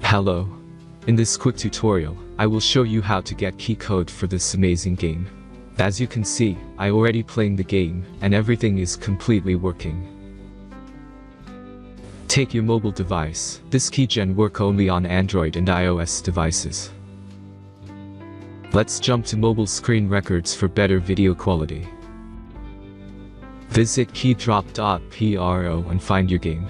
Hello. In this quick tutorial, I will show you how to get key code for this amazing game. As you can see, I already playing the game, and everything is completely working. Take your mobile device. This keygen work only on Android and iOS devices. Let's jump to mobile screen records for better video quality. Visit keydrop.pro and find your game.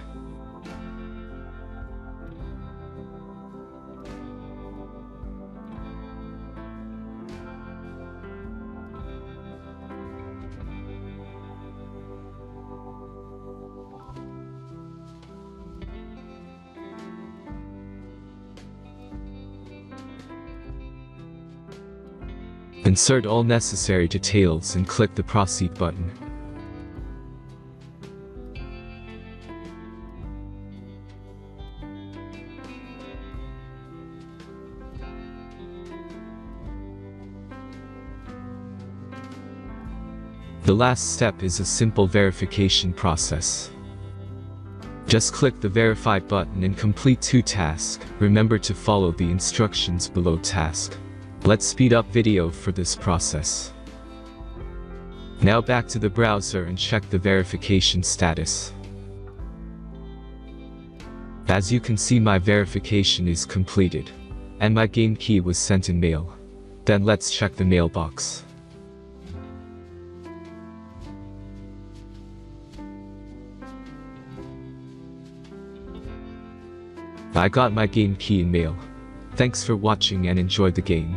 Insert all necessary details and click the Proceed button. The last step is a simple verification process. Just click the Verify button and complete 2 tasks. Remember to follow the instructions below task. Let's speed up video for this process. Now back to the browser and check the verification status. As you can see, my verification is completed, and my game key was sent in mail. Then let's check the mailbox. I got my game key in mail. Thanks for watching and enjoy the game.